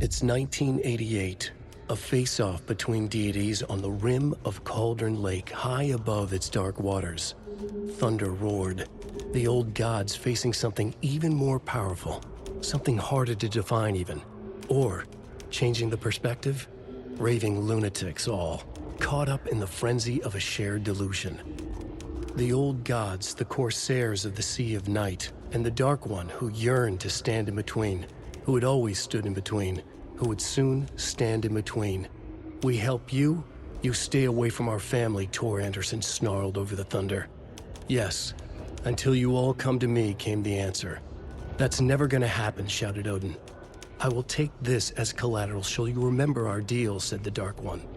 It's 1988, a face-off between deities on the rim of Cauldron Lake, high above its dark waters. Thunder roared, the old gods facing something even more powerful, something harder to define even. Or, changing the perspective, raving lunatics all, caught up in the frenzy of a shared delusion. The old gods, the corsairs of the Sea of Night, and the Dark One who yearned to stand in between, who had always stood in between, who would soon stand in between. We help you, you stay away from our family, Tor Anderson snarled over the thunder. Yes, until you all come to me, came the answer. That's never gonna happen, shouted Odin. I will take this as collateral, shall you remember our deal, said the Dark One.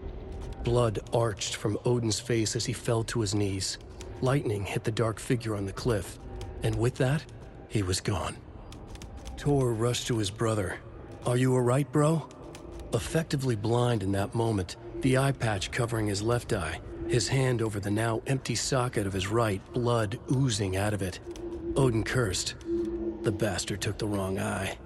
Blood arched from Odin's face as he fell to his knees. Lightning hit the dark figure on the cliff, and with that, he was gone. Tor rushed to his brother. Are you all right, bro? Effectively blind in that moment, the eye patch covering his left eye, his hand over the now empty socket of his right, blood oozing out of it. Odin cursed. The bastard took the wrong eye.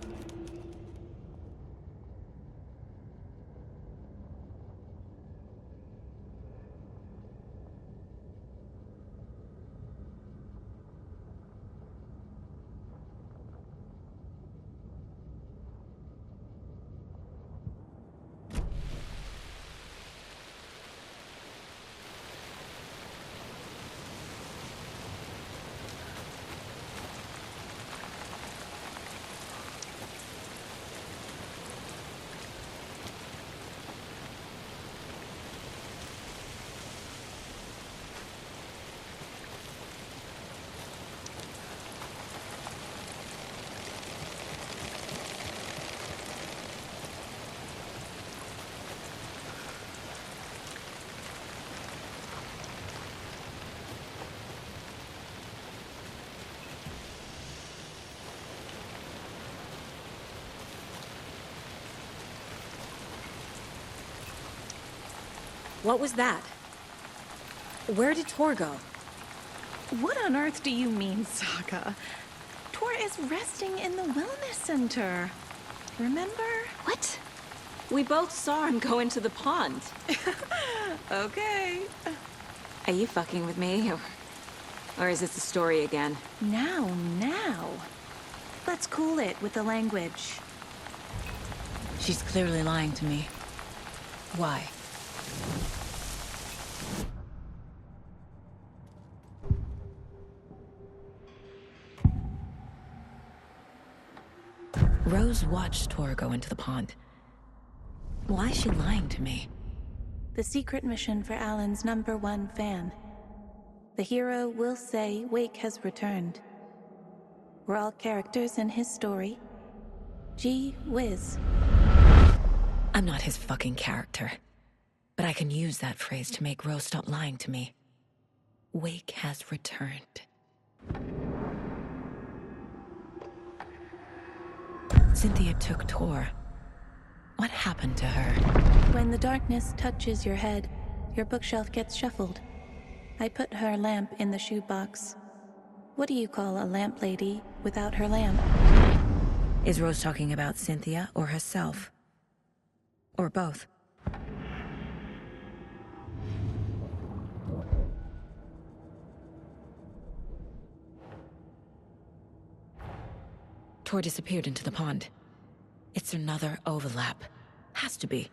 What was that? Where did Tor go? What on earth do you mean, Saga? Tor is resting in the wellness center. Remember? What? We both saw him go into the pond. Okay. Are you fucking with me? Or is this a story again? Now. Let's cool it with the language. She's clearly lying to me. Why? Rose watched Tor go into the pond. Why is she lying to me? The secret mission for Alan's #1 fan. The hero will say Wake has returned. We're all characters in his story. Gee whiz. I'm not his fucking character. But I can use that phrase to make Rose stop lying to me. Wake has returned. Cynthia took Tor. What happened to her? When the darkness touches your head, your bookshelf gets shuffled. I put her lamp in the shoebox. What do you call a lamp lady without her lamp? Is Rose talking about Cynthia or herself? Or both? Tor disappeared into the pond. It's another overlap. Has to be.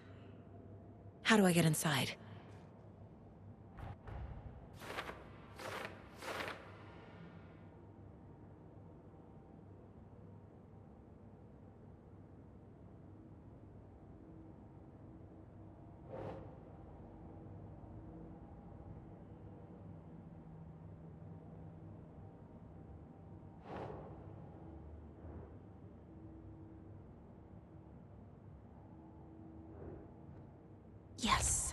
How do I get inside? Yes.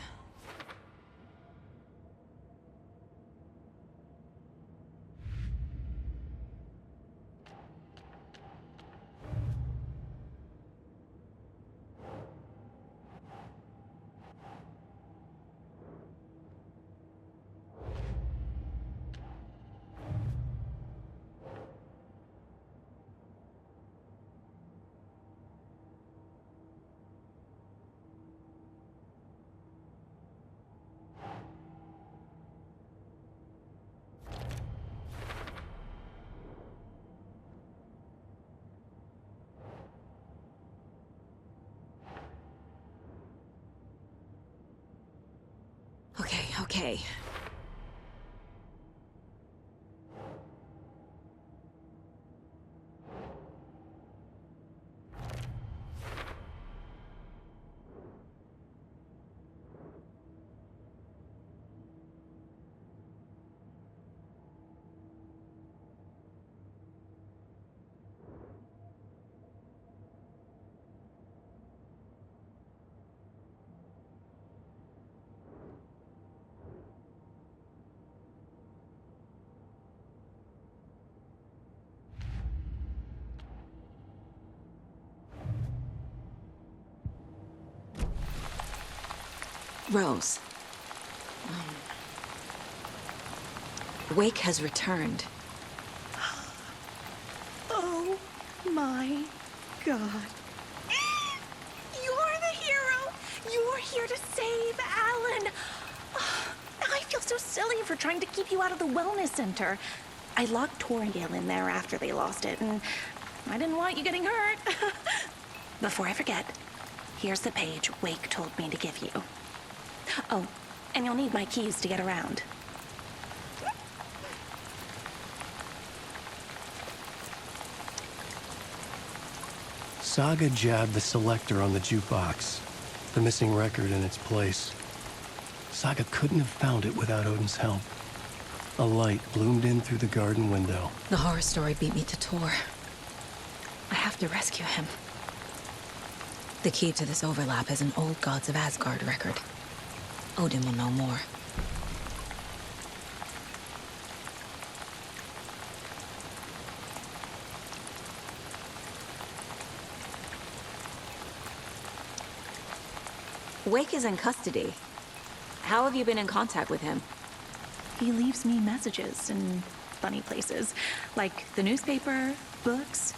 Okay. Rose. Wake has returned. Oh my god. You're the hero! You're here to save Alan! I feel so silly for trying to keep you out of the wellness center. I locked Torringale in there after they lost it, and I didn't want you getting hurt. Before I forget, here's the page Wake told me to give you. Oh, and you'll need my keys to get around. Saga jabbed the selector on the jukebox, the missing record in its place. Saga couldn't have found it without Odin's help. A light bloomed in through the garden window. The horror story beat me to Tor. I have to rescue him. The key to this overlap is an old Gods of Asgard record. Odin will know more. Wake is in custody. How have you been in contact with him? He leaves me messages in funny places, like the newspaper, books.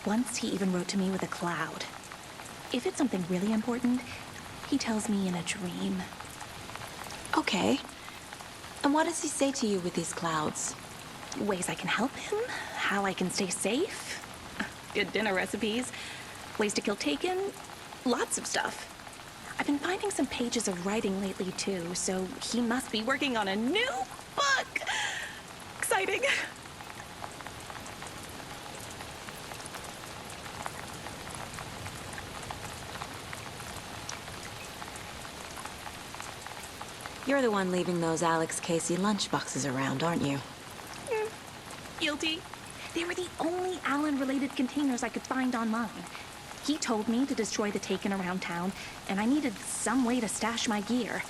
Once he even wrote to me with a cloud. If it's something really important, he tells me in a dream. Okay. And what does he say to you with these clouds? Ways I can help him, how I can stay safe, good dinner recipes, ways to kill Taken, lots of stuff. I've been finding some pages of writing lately too, so he must be working on a new book. Exciting. You're the one leaving those Alex Casey lunchboxes around, aren't you? Guilty. They were the only Alan-related containers I could find online. He told me to destroy the Taken around town, and I needed some way to stash my gear.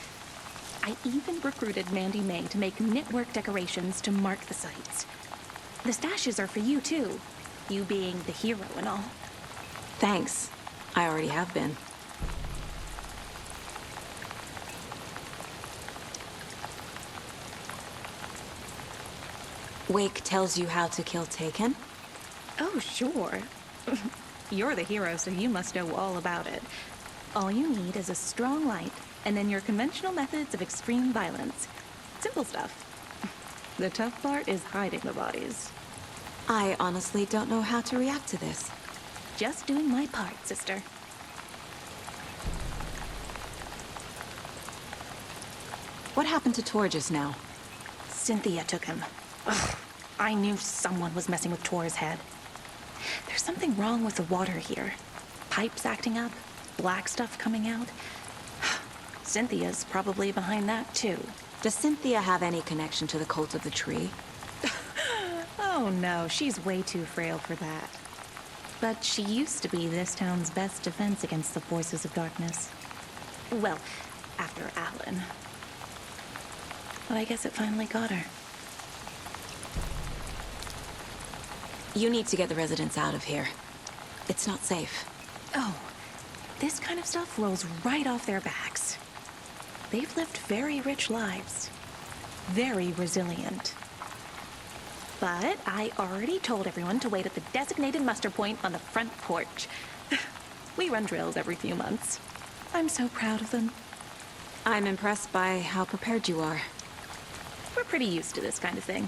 I even recruited Mandy May to make knitwork decorations to mark the sites. The stashes are for you, too. You being the hero and all. Thanks. I already have been. Wake tells you how to kill Taken? Oh, sure. You're the hero, so you must know all about it. All you need is a strong light, and then your conventional methods of extreme violence. Simple stuff. The tough part is hiding the bodies. I honestly don't know how to react to this. Just doing my part, sister. What happened to Tor just now? Cynthia took him. Ugh, I knew someone was messing with Tor's head. There's something wrong with the water here. Pipes acting up, black stuff coming out. Cynthia's probably behind that, too. Does Cynthia have any connection to the Cult of the Tree? Oh no, she's way too frail for that. But she used to be this town's best defense against the forces of darkness. Well, after Alan. But I guess it finally got her. You need to get the residents out of here. It's not safe. Oh, this kind of stuff rolls right off their backs. They've lived very rich lives. Very resilient. But I already told everyone to wait at the designated muster point on the front porch. We run drills every few months. I'm so proud of them. I'm impressed by how prepared you are. We're pretty used to this kind of thing.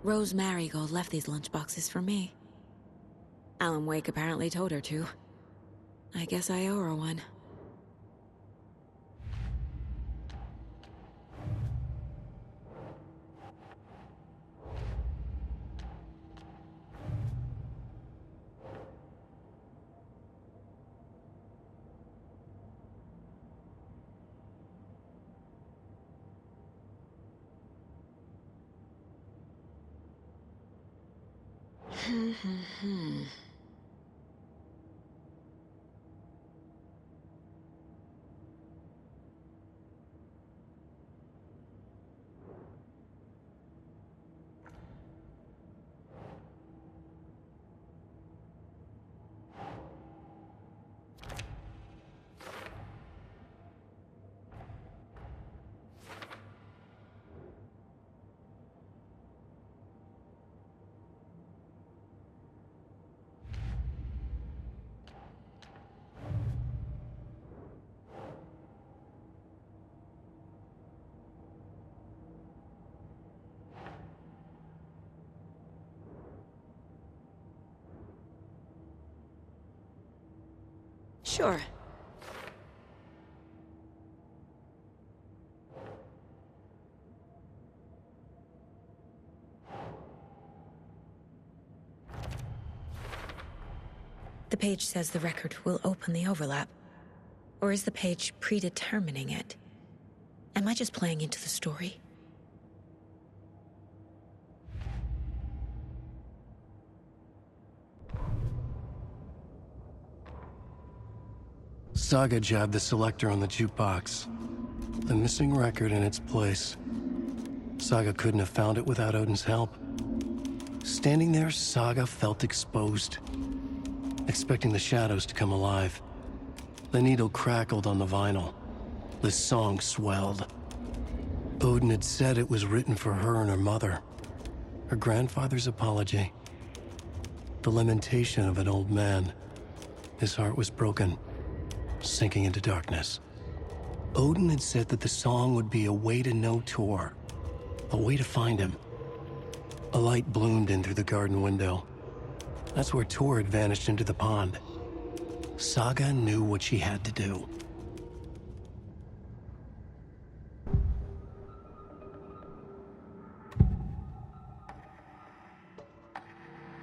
Rose Marigold left these lunchboxes for me. Alan Wake apparently told her to. I guess I owe her one. Sure. The page says the record will open the overlap. Or is the page predetermining it? Am I just playing into the story? Saga jabbed the selector on the jukebox. The missing record in its place. Saga couldn't have found it without Odin's help. Standing there, Saga felt exposed, expecting the shadows to come alive. The needle crackled on the vinyl. The song swelled. Odin had said it was written for her and her mother. Her grandfather's apology. The lamentation of an old man. His heart was broken, sinking into darkness. Odin had said that the song would be a way to know Tor, a way to find him. A light bloomed in through the garden window. That's where Tor had vanished into the pond. Saga knew what she had to do.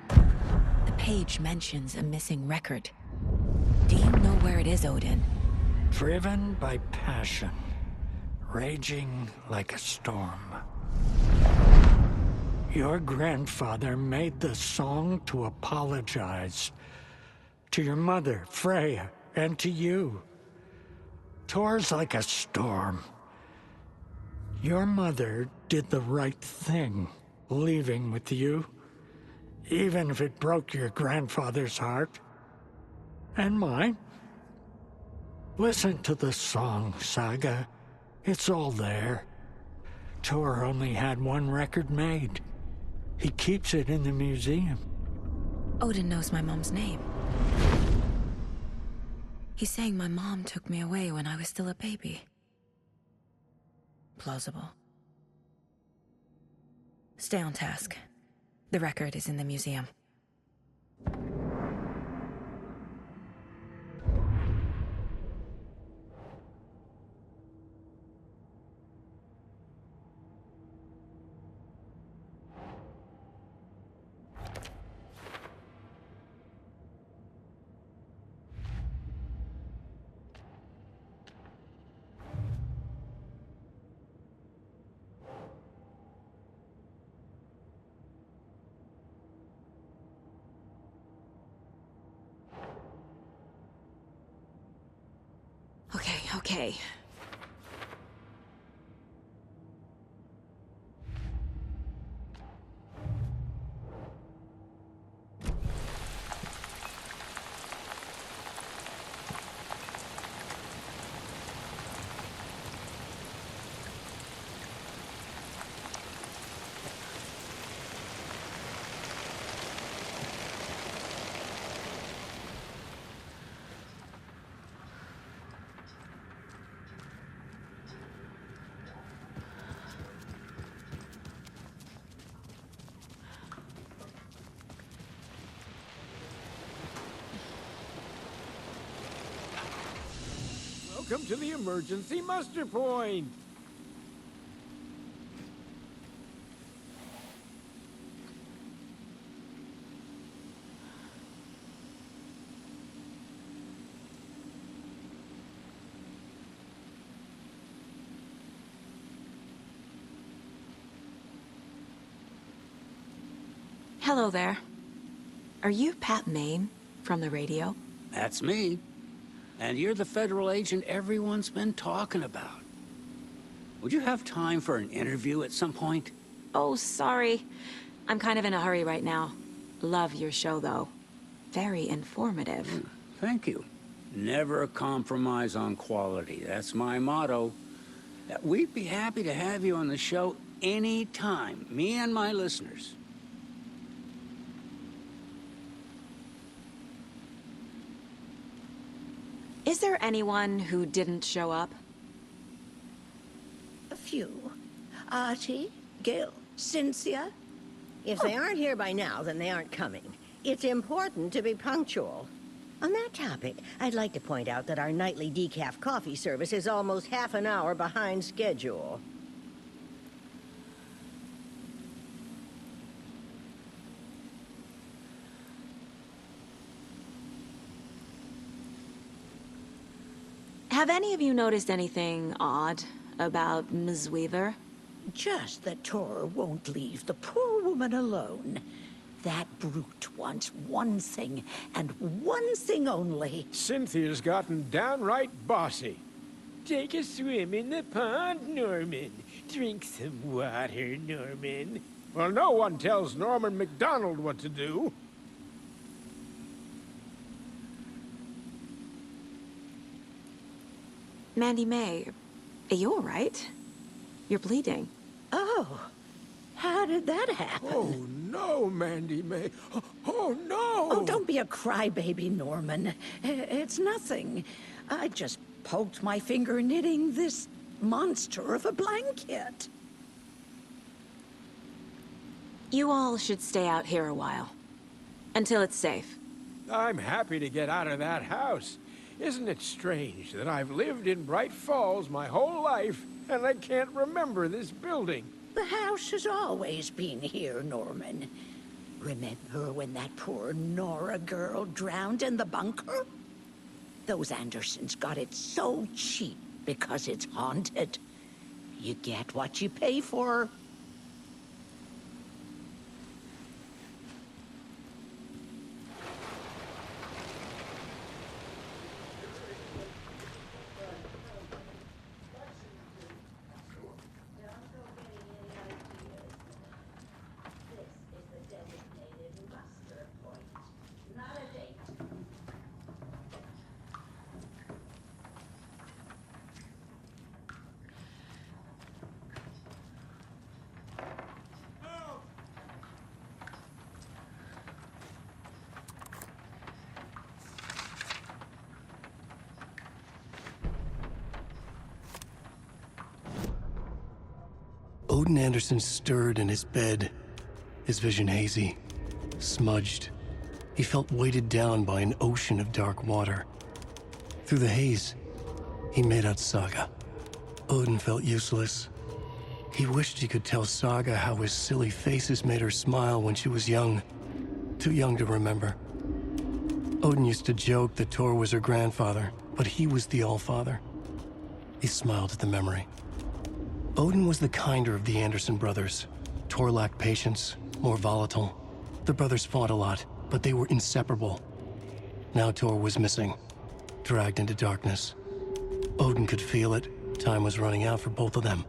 The page mentions a missing record. Do you know where it is, Odin? Driven by passion, raging like a storm. Your grandfather made the song to apologize. To your mother, Freya, and to you. Tor's like a storm. Your mother did the right thing, leaving with you, even if it broke your grandfather's heart. And mine. Listen to the song, Saga. It's all there. Tor only had one record made. He keeps it in the museum. Odin knows my mom's name. He's saying my mom took me away when I was still a baby. Plausible. Stay on task. The record is in the museum. Okay. Welcome to the emergency muster point. Hello there. Are you Pat Maine from the radio? That's me. And you're the federal agent everyone's been talking about. Would you have time for an interview at some point? Oh, sorry. I'm kind of in a hurry right now. Love your show, though. Very informative. Thank you. Never compromise on quality. That's my motto. We'd be happy to have you on the show anytime, me and my listeners. Is there anyone who didn't show up? A few. Artie, Gil, Cynthia. If they aren't here by now, then they aren't coming. It's important to be punctual. On that topic, I'd like to point out that our nightly decaf coffee service is almost half an hour behind schedule. Have any of you noticed anything odd about Ms. Weaver? Just that Tor won't leave the poor woman alone. That brute wants one thing, and one thing only. Cynthia's gotten downright bossy. Take a swim in the pond, Norman. Drink some water, Norman. Well, no one tells Norman MacDonald what to do. Mandy May, are you all right? You're bleeding. Oh, how did that happen? Oh, no, Mandy May. Oh, no! Oh, don't be a crybaby, Norman. It's nothing. I just poked my finger knitting this monster of a blanket. You all should stay out here a while. Until it's safe. I'm happy to get out of that house. Isn't it strange that I've lived in Bright Falls my whole life, and I can't remember this building? The house has always been here, Norman. Remember when that poor Nora girl drowned in the bunker? Those Andersons got it so cheap because it's haunted. You get what you pay for. Odin Anderson stirred in his bed, his vision hazy, smudged. He felt weighted down by an ocean of dark water. Through the haze, he made out Saga. Odin felt useless. He wished he could tell Saga how his silly faces made her smile when she was young. Too young to remember. Odin used to joke that Tor was her grandfather, but he was the Allfather. He smiled at the memory. Odin was the kinder of the Anderson brothers. Tor lacked patience, more volatile. The brothers fought a lot, but they were inseparable. Now Tor was missing, dragged into darkness. Odin could feel it. Time was running out for both of them.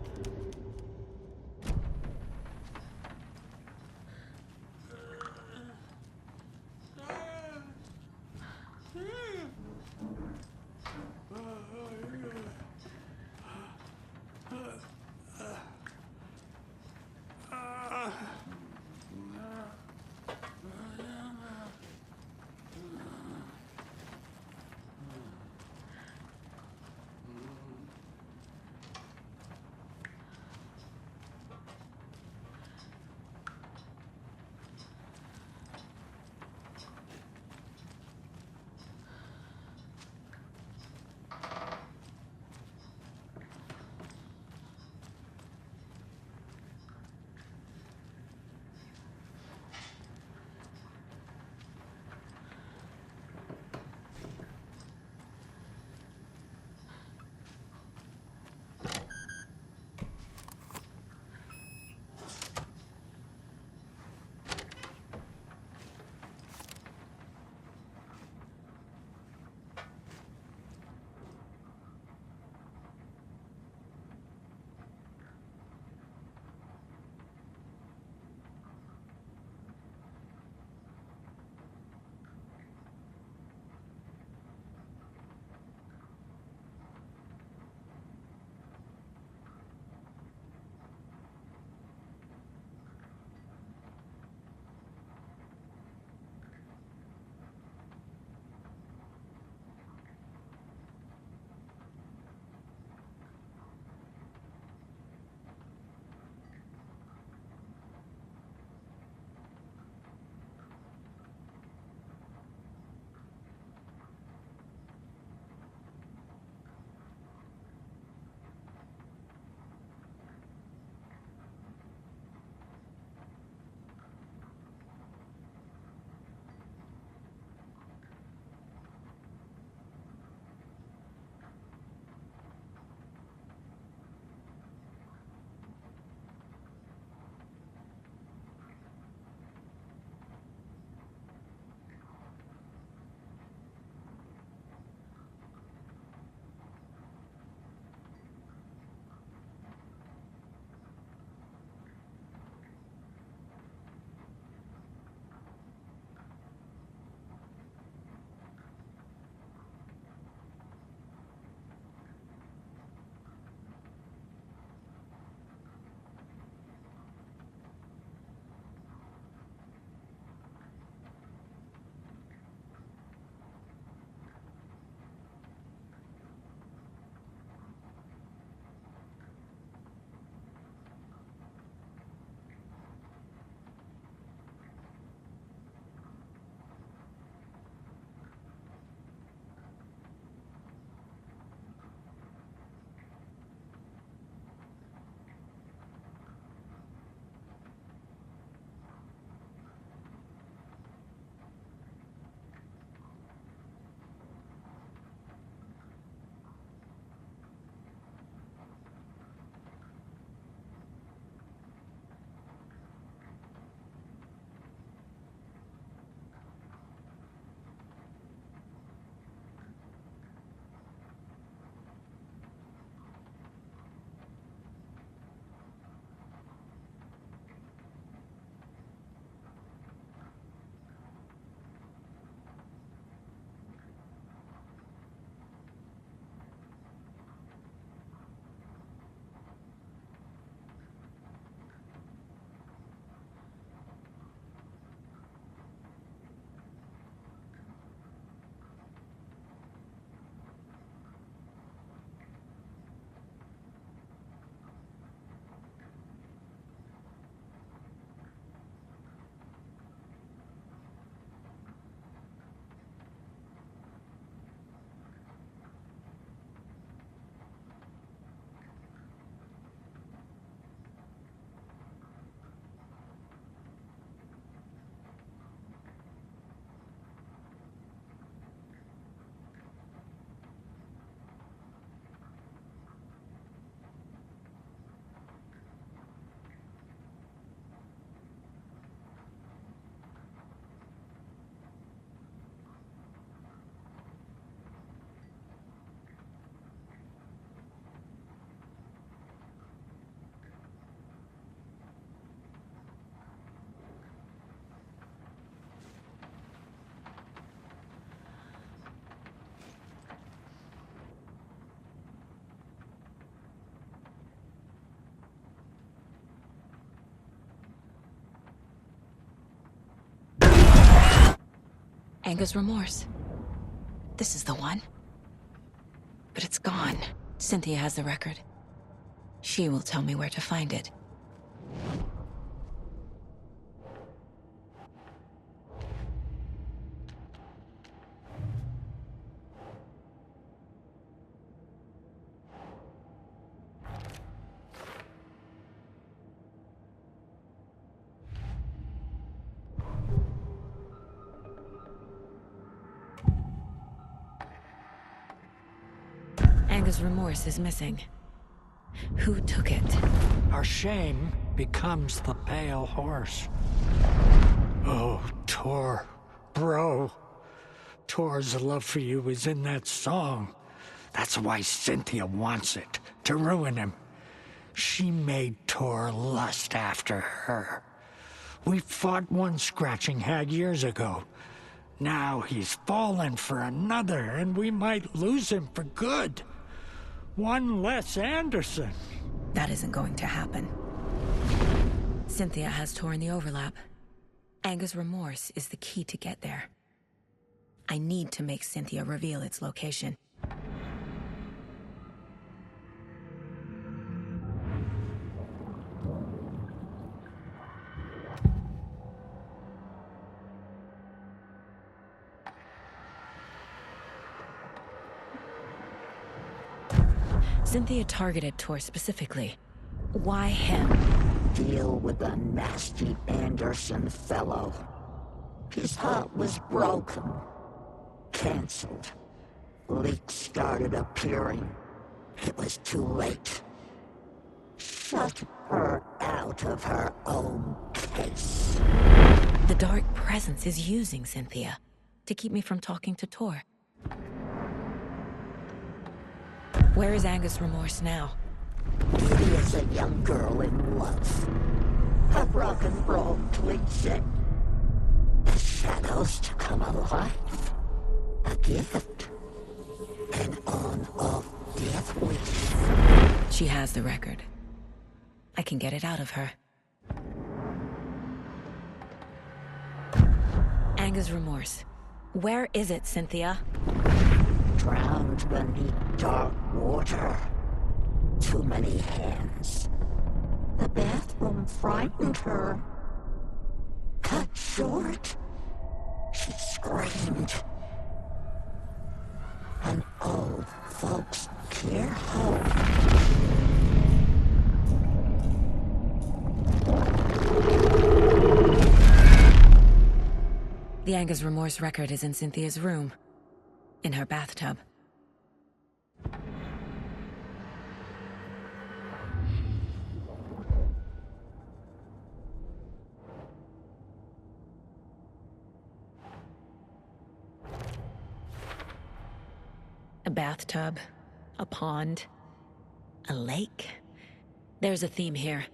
Anger's Remorse. This is the one. But it's gone. Cynthia has the record. She will tell me where to find it. Anger's Remorse is missing. Who took it? Our shame becomes the pale horse. Oh, Tor. Bro. Tor's love for you is in that song. That's why Cynthia wants it, to ruin him. She made Tor lust after her. We fought one scratching hag years ago. Now he's fallen for another, and we might lose him for good. One less Anderson. That isn't going to happen. Cynthia has torn the overlap. Anger's Remorse is the key to get there. I need to make Cynthia reveal its location. Cynthia targeted Tor specifically. Why him? Deal with the nasty Anderson fellow. His heart was broken. Cancelled. Leaks started appearing. It was too late. Shut her out of her own case. The Dark Presence is using Cynthia to keep me from talking to Tor. Where is Anger's Remorse now? Kitty is a young girl in love. Her rock and roll twigs the shadows to come alive. A gift. An on-off death wish. She has the record. I can get it out of her. Anger's Remorse. Where is it, Cynthia? Drowned beneath dark water. Too many hands. The bathroom frightened her. Cut short. She screamed. An old folks' care home. The Anger's Remorse record is in Cynthia's room. In her bathtub. A bathtub, a pond, a lake. There's a theme here.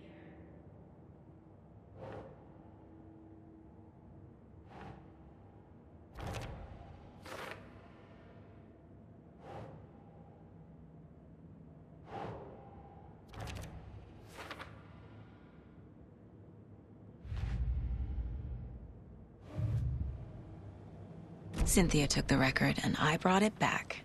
Cynthia took the record, and I brought it back.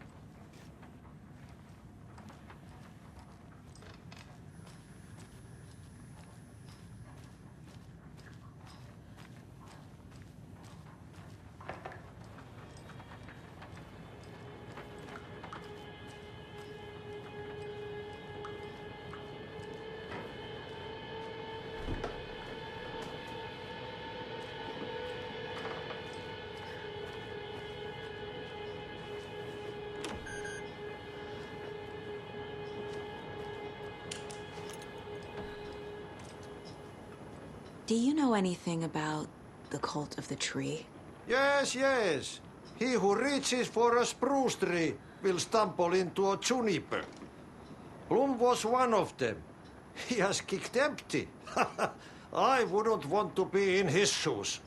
Do you know anything about the Cult of the Tree? Yes, yes. He who reaches for a spruce tree will stumble into a juniper. Bloom was one of them. He has kicked empty. I wouldn't want to be in his shoes.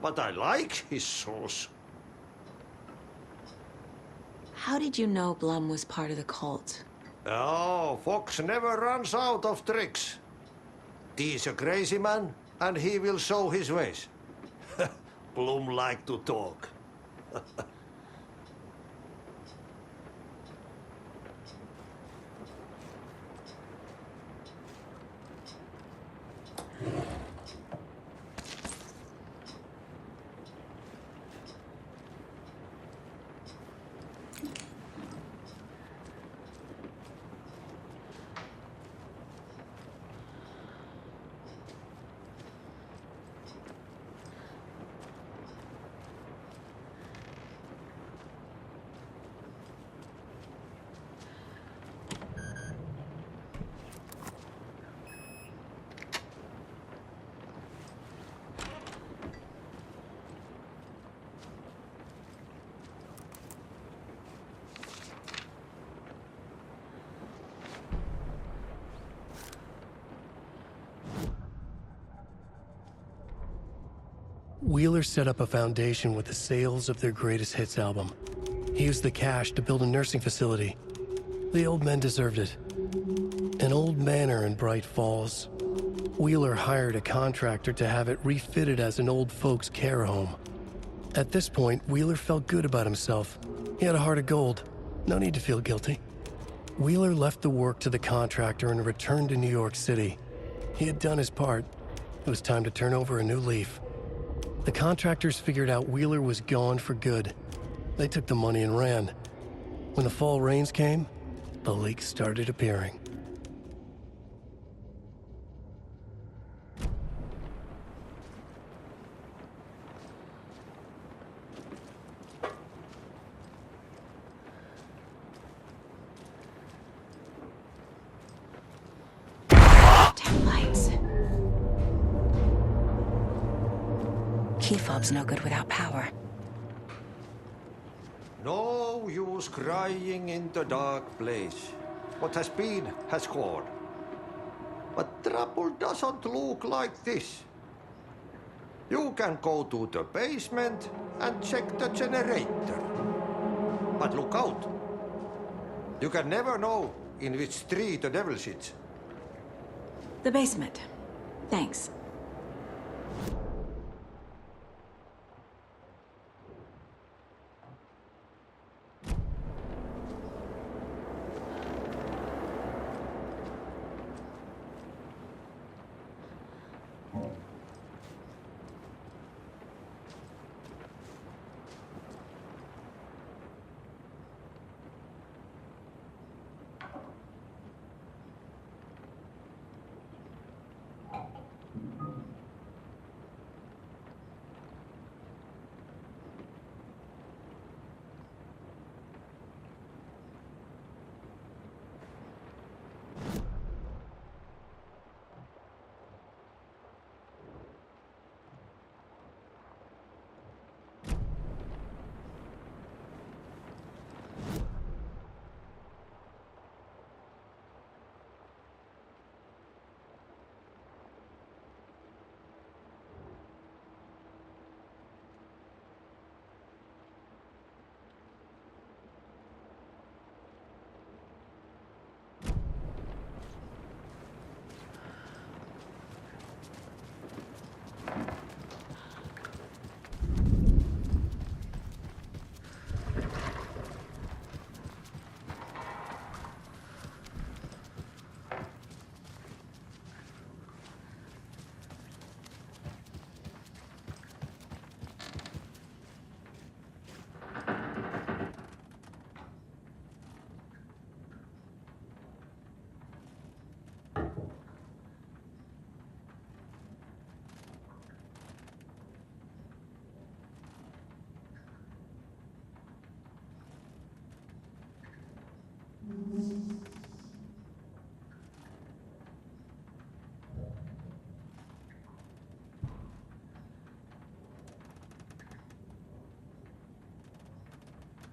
But I like his shoes. How did you know Blum was part of the cult? Oh, Fox never runs out of tricks. He's a crazy man, and he will show his ways. Bloom like to talk. Wheeler set up a foundation with the sales of their greatest hits album. He used the cash to build a nursing facility. The old men deserved it. An old manor in Bright Falls. Wheeler hired a contractor to have it refitted as an old folks' care home. At this point, Wheeler felt good about himself. He had a heart of gold. No need to feel guilty. Wheeler left the work to the contractor and returned to New York City. He had done his part. It was time to turn over a new leaf. The contractors figured out Wheeler was gone for good. They took the money and ran. When the fall rains came, the leaks started appearing. Key fob's no good without power. No use crying in the dark place. What has been has gone. But trouble doesn't look like this. You can go to the basement and check the generator. But look out. You can never know in which tree the devil sits. The basement. Thanks.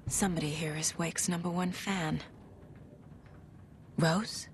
Somebody here is Wake's #1 fan. Rose?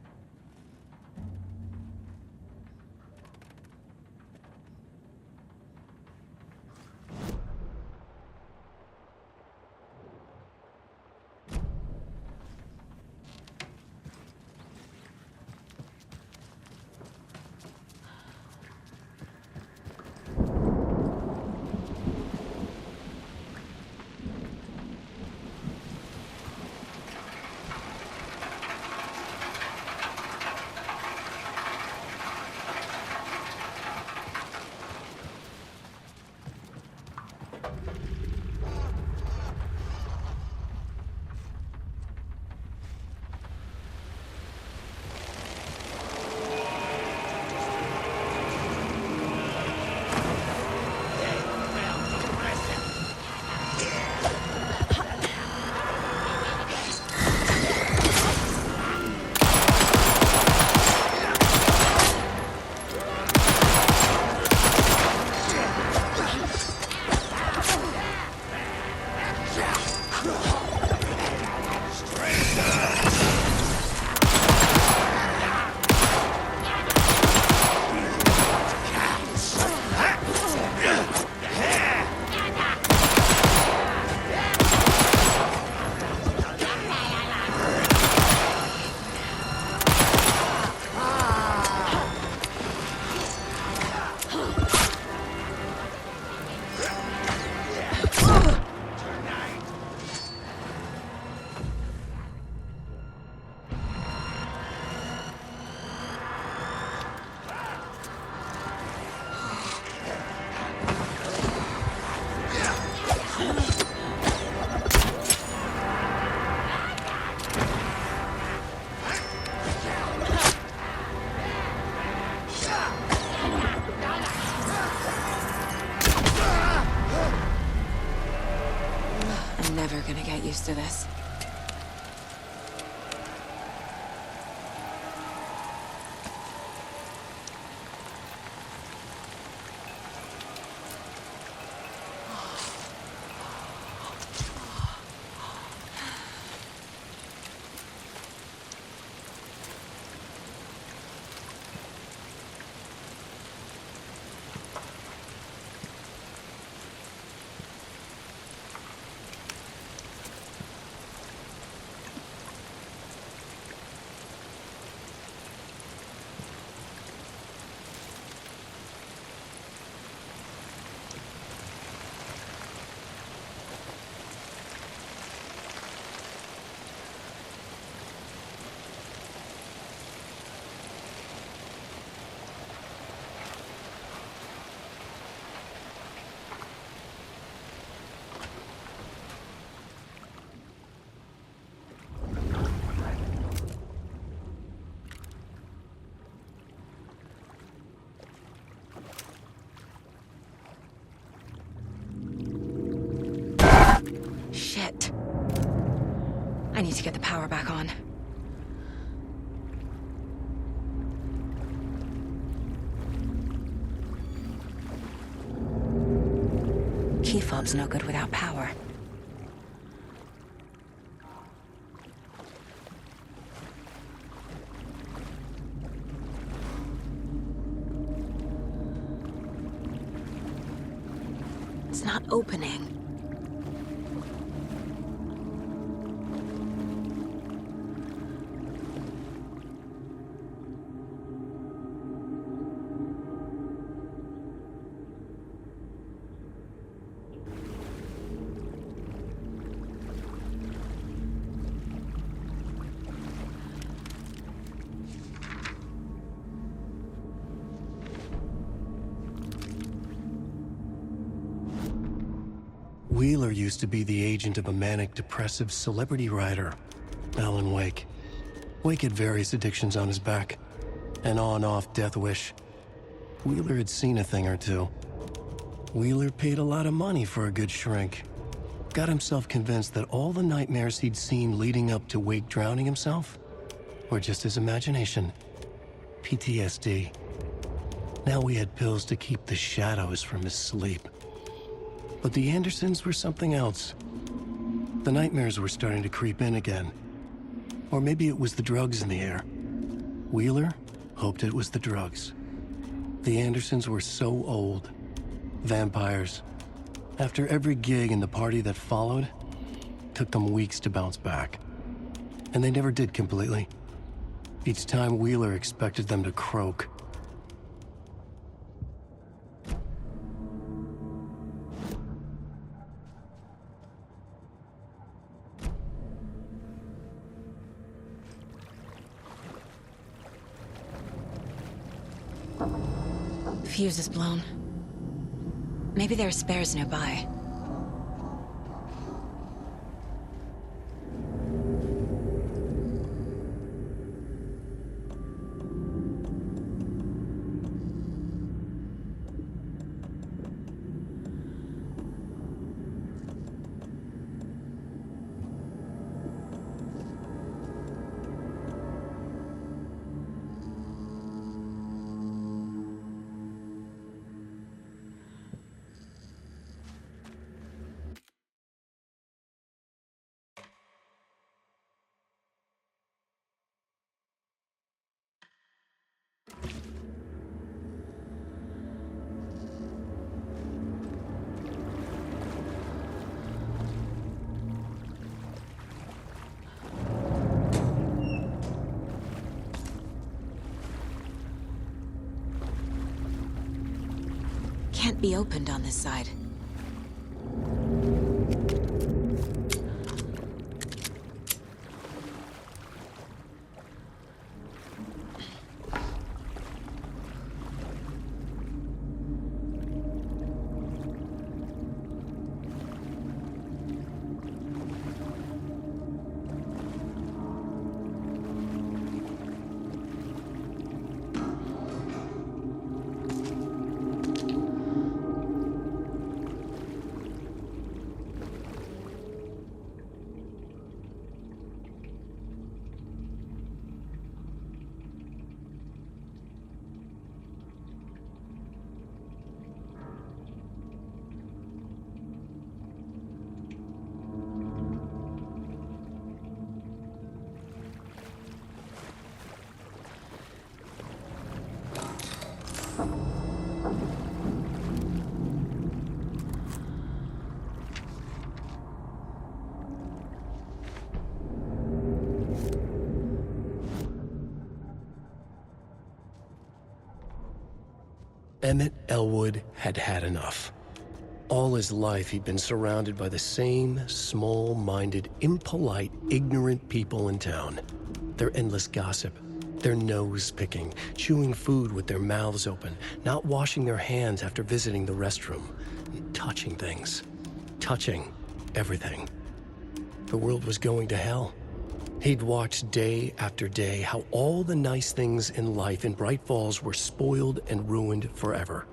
I need to get the power back on. Key fob's no good without power. It's not opening. Wheeler used to be the agent of a manic-depressive celebrity writer, Alan Wake. Wake had various addictions on his back, an on-off death wish. Wheeler had seen a thing or two. Wheeler paid a lot of money for a good shrink. Got himself convinced that all the nightmares he'd seen leading up to Wake drowning himself were just his imagination. PTSD. Now he had pills to keep the shadows from his sleep. But the Andersons were something else. The nightmares were starting to creep in again. Or maybe it was the drugs in the air. Wheeler hoped it was the drugs. The Andersons were so old. Vampires. After every gig and the party that followed, took them weeks to bounce back. And they never did completely. Each time Wheeler expected them to croak. Fuse is blown. Maybe there are spares nearby. Can't be opened on this side. Emmett Elwood had had enough. All his life, he'd been surrounded by the same small-minded, impolite, ignorant people in town. Their endless gossip, their nose-picking, chewing food with their mouths open, not washing their hands after visiting the restroom, and touching things. Touching everything. The world was going to hell. He'd watched day after day how all the nice things in life in Bright Falls were spoiled and ruined forever.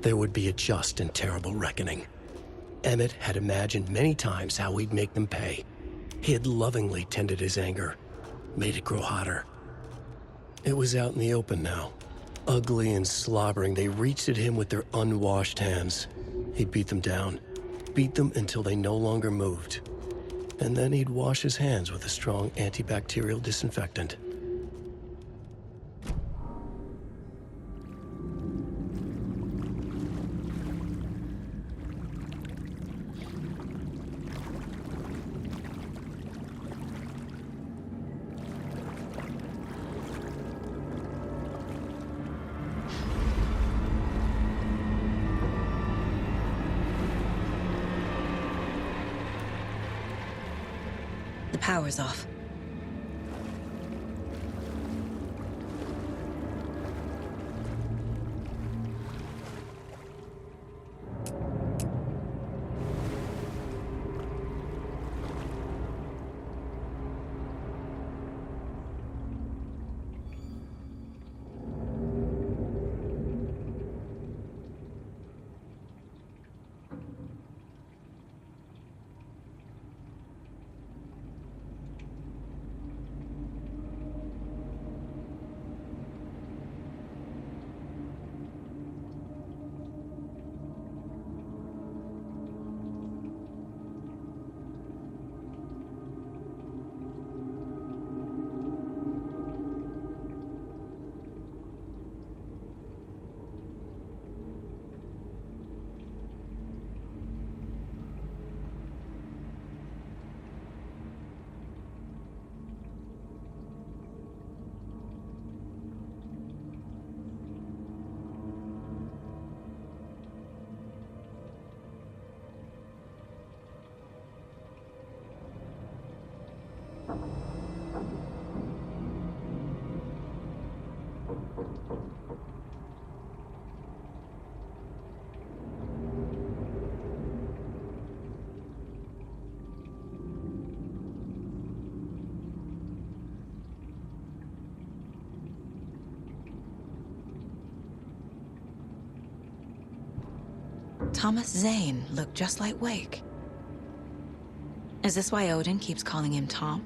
There would be a just and terrible reckoning. Emmett had imagined many times how he'd make them pay. He had lovingly tended his anger, made it grow hotter. It was out in the open now. Ugly and slobbering, they reached at him with their unwashed hands. He'd beat them down, beat them until they no longer moved. And then he'd wash his hands with a strong antibacterial disinfectant. The power's off. Thomas Zane looked just like Wake. Is this why Odin keeps calling him Tom?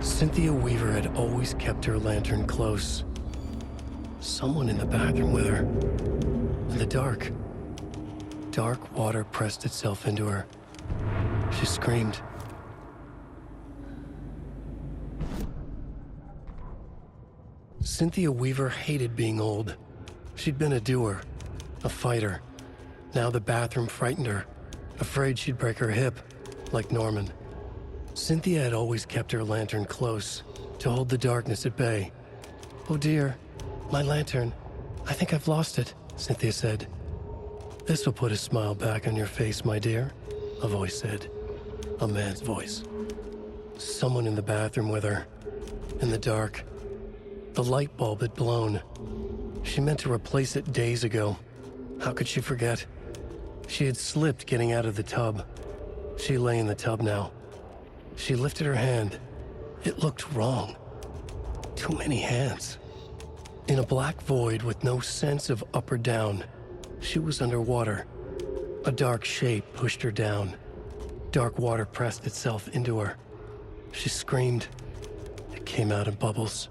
Cynthia Weaver had always kept her lantern close. Someone in the bathroom with her. In the dark. Dark water pressed itself into her. She screamed. Cynthia Weaver hated being old. She'd been a doer, a fighter. Now the bathroom frightened her, afraid she'd break her hip, like Norman. Cynthia had always kept her lantern close, to hold the darkness at bay. "Oh dear, my lantern. I think I've lost it," Cynthia said. "This will put a smile back on your face, my dear," a voice said. A man's voice. Someone in the bathroom with her. In the dark. The light bulb had blown. She meant to replace it days ago. How could she forget? She had slipped getting out of the tub. She lay in the tub now. She lifted her hand. It looked wrong. Too many hands. In a black void with no sense of up or down, she was underwater. A dark shape pushed her down. Dark water pressed itself into her. She screamed. It came out in bubbles.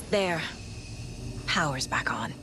There. Power's back on.